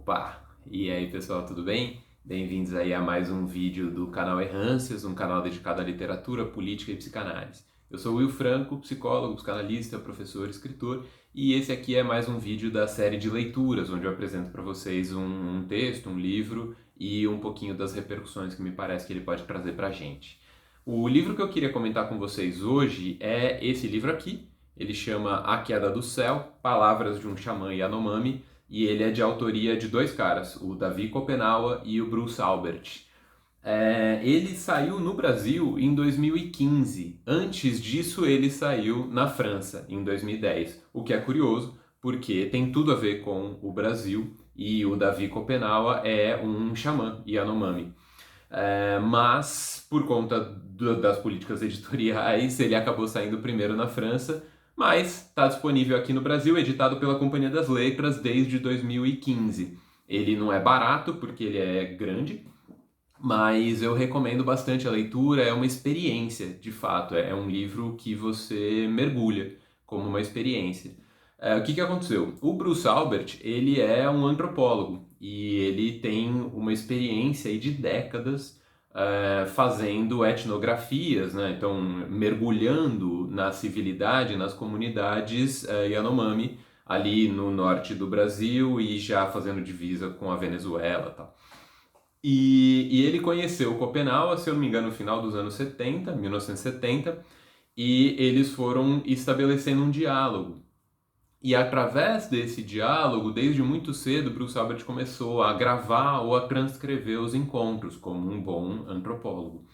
Opa! E aí pessoal, tudo bem? Bem-vindos aí a mais um vídeo do canal Errâncias, um canal dedicado à literatura, política e psicanálise. Eu sou Will Franco, psicólogo, psicanalista, professor, escritor, e esse aqui é mais um vídeo da série de leituras, onde eu apresento para vocês um texto, um livro e um pouquinho das repercussões que me parece que ele pode trazer para a gente. O livro que eu queria comentar com vocês hoje é esse livro aqui. Ele chama A Queda do Céu, Palavras de um Xamã Yanomami, e ele é de autoria de dois caras, o Davi Copenaua e o Bruce Albert. Ele saiu no Brasil em 2015. Antes disso, ele saiu na França, em 2010. O que é curioso, porque tem tudo a ver com o Brasil e o Davi Copenaua é um xamã Yanomami. Mas, por conta das políticas editoriais, ele acabou saindo primeiro na França, mas está disponível aqui no Brasil, editado pela Companhia das Letras desde 2015. Ele não é barato, porque ele é grande, mas eu recomendo bastante a leitura, é uma experiência, de fato, é um livro que você mergulha como uma experiência. O que aconteceu? O Bruce Albert, ele é um antropólogo e ele tem uma experiência aí de décadas fazendo etnografias, né? Então mergulhando na civilidade, nas comunidades Yanomami, ali no norte do Brasil e já fazendo divisa com a Venezuela e tal. E ele conheceu Copenhague, se eu não me engano, no final dos anos 70, 1970, e eles foram estabelecendo um diálogo. E através desse diálogo, desde muito cedo, Bruce Albert começou a gravar ou a transcrever os encontros, como um bom antropólogo.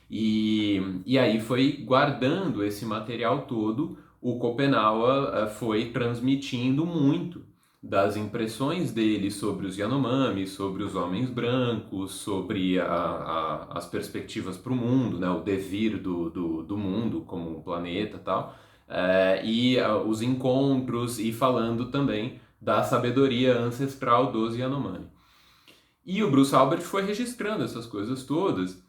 E aí foi guardando esse material todo, o Copenaua foi transmitindo muito das impressões dele sobre os Yanomami, sobre os homens brancos, sobre as perspectivas para o mundo, né, o devir do mundo como um planeta e tal, os encontros e falando também da sabedoria ancestral dos Yanomami. E o Bruce Albert foi registrando essas coisas todas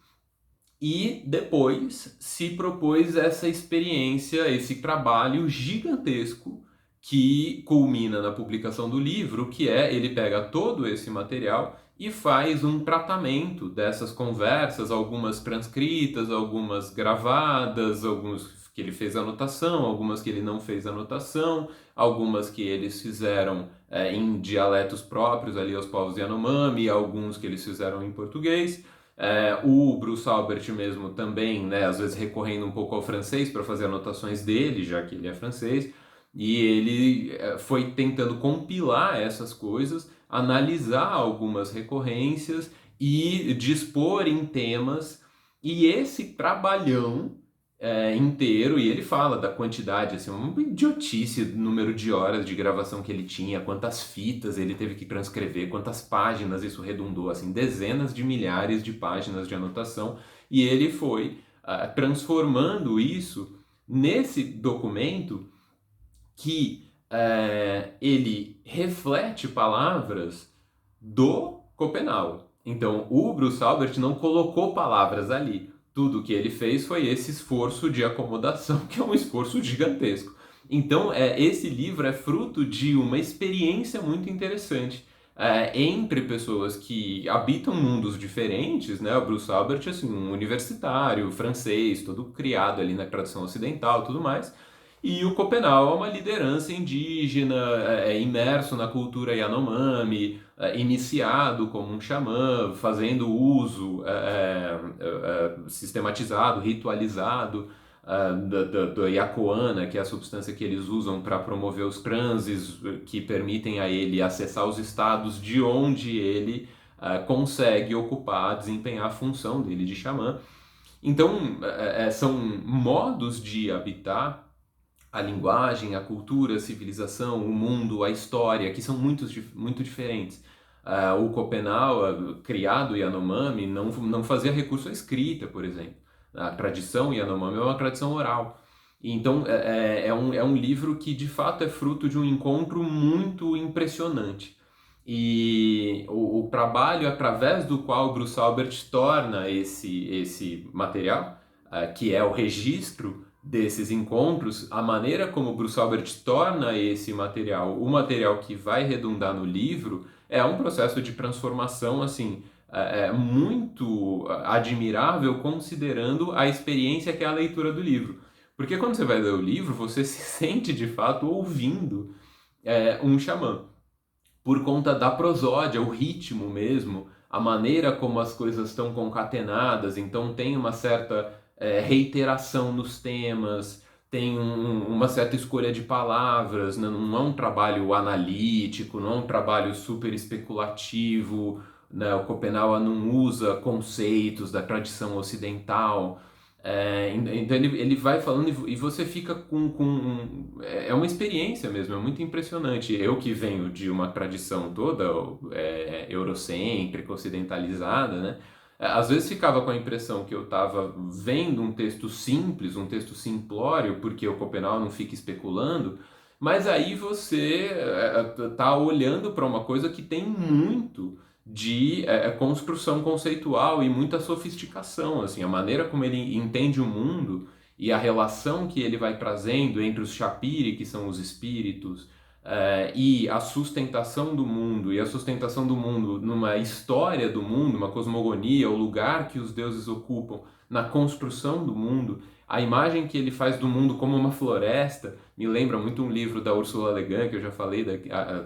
e depois se propôs essa experiência, esse trabalho gigantesco que culmina na publicação do livro, que é ele pega todo esse material e faz um tratamento dessas conversas, algumas transcritas, algumas gravadas, algumas que ele fez anotação, algumas que ele não fez anotação, algumas que eles fizeram em dialetos próprios ali aos povos Yanomami, alguns que eles fizeram em português. O Bruce Albert mesmo também, né, às vezes recorrendo um pouco ao francês para fazer anotações dele, já que ele é francês, e ele foi tentando compilar essas coisas, analisar algumas recorrências e dispor em temas, e esse trabalhão inteiro, e ele fala da quantidade, assim, uma idiotice número de horas de gravação que ele tinha, quantas fitas ele teve que transcrever, quantas páginas isso redundou, assim, dezenas de milhares de páginas de anotação, e ele foi transformando isso nesse documento que ele reflete palavras do Copenhague. Então, o Bruce Albert não colocou palavras ali. Tudo que ele fez foi esse esforço de acomodação, que é um esforço gigantesco. Então, esse livro é fruto de uma experiência muito interessante entre pessoas que habitam mundos diferentes, né? O Bruce Albert, assim, um universitário, francês, todo criado ali na tradição ocidental e tudo mais. E o Copenau é uma liderança indígena, imerso na cultura Yanomami, iniciado como um xamã, fazendo uso sistematizado, ritualizado da Yacoana, que é a substância que eles usam para promover os transes que permitem a ele acessar os estados de onde ele consegue ocupar, desempenhar a função dele de xamã. Então, são modos de habitar a linguagem, a cultura, a civilização, o mundo, a história, que são muito diferentes. O Copenhague, criado Yanomami, não fazia recurso à escrita, por exemplo. A tradição Yanomami é uma tradição oral. Então, é um livro que, de fato, é fruto de um encontro muito impressionante. E o trabalho através do qual Bruce Albert torna esse material, que é o registro desses encontros, a maneira como Bruce Albert torna esse material, o material que vai redundar no livro, é um processo de transformação, assim, muito admirável, considerando a experiência que é a leitura do livro. Porque quando você vai ler o livro, você se sente de fato ouvindo um xamã, por conta da prosódia, o ritmo mesmo, a maneira como as coisas estão concatenadas, então tem uma certa reiteração nos temas, tem uma certa escolha de palavras, né? Não é um trabalho analítico, não é um trabalho super especulativo, né? O Schopenhauer não usa conceitos da tradição ocidental. Então ele vai falando e você fica é uma experiência mesmo, é muito impressionante. Eu que venho de uma tradição toda eurocêntrica, ocidentalizada, né? Às vezes ficava com a impressão que eu estava vendo um texto simples, um texto simplório, porque o Schopenhauer não fica especulando, mas aí você está olhando para uma coisa que tem muito de construção conceitual e muita sofisticação, assim, a maneira como ele entende o mundo e a relação que ele vai trazendo entre os Shapiri, que são os espíritos, e a sustentação do mundo, e a sustentação do mundo numa história do mundo, uma cosmogonia, o lugar que os deuses ocupam na construção do mundo, a imagem que ele faz do mundo como uma floresta, me lembra muito um livro da Ursula Le Guin, que eu já falei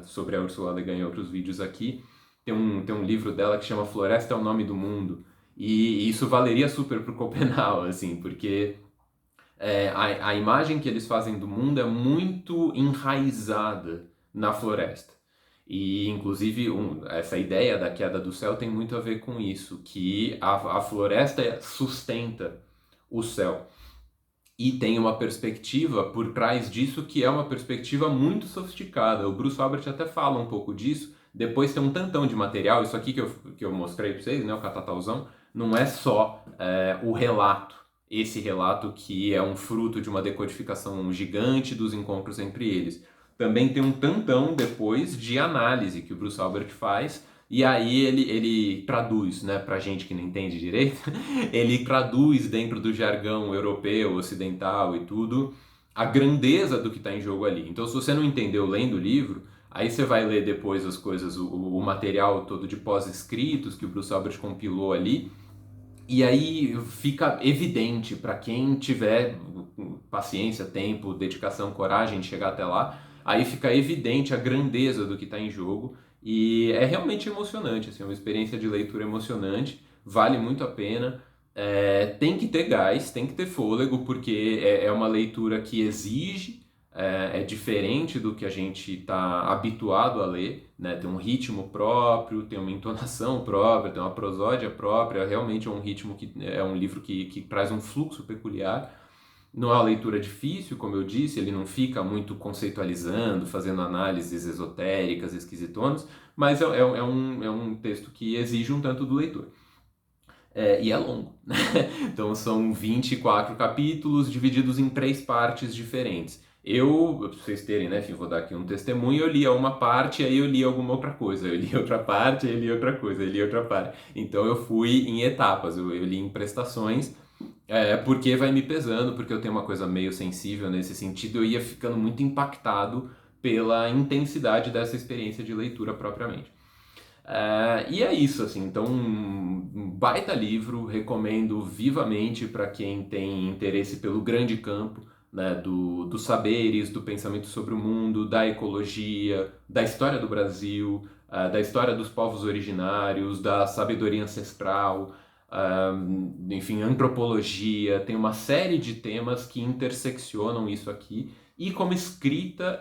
sobre a Ursula Le Guin em outros vídeos aqui. Tem um livro dela que chama Floresta é o Nome do Mundo, e isso valeria super pro Schopenhauer, assim, porque a imagem que eles fazem do mundo é muito enraizada na floresta. E, inclusive, essa ideia da queda do céu tem muito a ver com isso, que a floresta sustenta o céu. E tem uma perspectiva por trás disso que é uma perspectiva muito sofisticada. O Bruce Albert até fala um pouco disso. Depois tem um tantão de material, isso aqui que eu mostrei para vocês, né, o Catatauzão, não é só o relato, esse relato que é um fruto de uma decodificação gigante dos encontros entre eles. Também tem um tantão depois de análise que o Bruce Albert faz, e aí ele traduz, né, pra gente que não entende direito, ele traduz dentro do jargão europeu, ocidental e tudo, a grandeza do que está em jogo ali. Então, se você não entendeu lendo o livro, aí você vai ler depois as coisas, o material todo de pós-escritos que o Bruce Albert compilou ali, e aí fica evidente para quem tiver paciência, tempo, dedicação, coragem de chegar até lá, aí fica evidente a grandeza do que está em jogo e é realmente emocionante, assim, é uma experiência de leitura emocionante, vale muito a pena. Tem que ter gás, tem que ter fôlego, porque é uma leitura que exige, é diferente do que a gente está habituado a ler, né? Tem um ritmo próprio, tem uma entonação própria, tem uma prosódia própria, realmente é um ritmo que é um livro que traz um fluxo peculiar. Não é uma leitura difícil, como eu disse, ele não fica muito conceitualizando, fazendo análises esotéricas, esquisitonas, mas é um texto que exige um tanto do leitor. E é longo, né? Então são 24 capítulos divididos em 3 partes diferentes. Pra vocês terem, né, enfim, vou dar aqui um testemunho, eu lia uma parte, aí eu li alguma outra coisa, eu li outra parte, aí eu li outra coisa, eu li outra parte. Então eu fui em etapas, eu li em prestações, porque vai me pesando, porque eu tenho uma coisa meio sensível nesse sentido, eu ia ficando muito impactado pela intensidade dessa experiência de leitura propriamente. E é isso, assim, então um baita livro, recomendo vivamente para quem tem interesse pelo grande campo, né, dos saberes, do pensamento sobre o mundo, da ecologia, da história do Brasil, da história dos povos originários, da sabedoria ancestral, enfim, antropologia, tem uma série de temas que interseccionam isso aqui. E como escrita,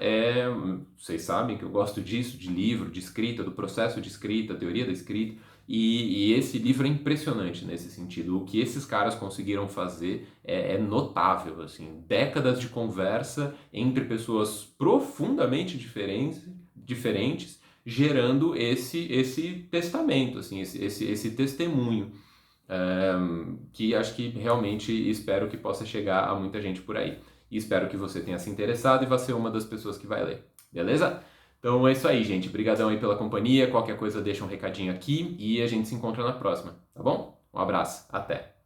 vocês sabem que eu gosto disso, de livro, de escrita, do processo de escrita, teoria da escrita, e esse livro é impressionante nesse sentido. O que esses caras conseguiram fazer é notável, assim, décadas de conversa entre pessoas profundamente diferentes gerando esse testamento, assim, esse testemunho, que acho que realmente espero que possa chegar a muita gente por aí. E espero que você tenha se interessado e vá ser uma das pessoas que vai ler, beleza? Então é isso aí, gente. Obrigadão aí pela companhia. Qualquer coisa deixa um recadinho aqui e a gente se encontra na próxima, tá bom? Um abraço, até!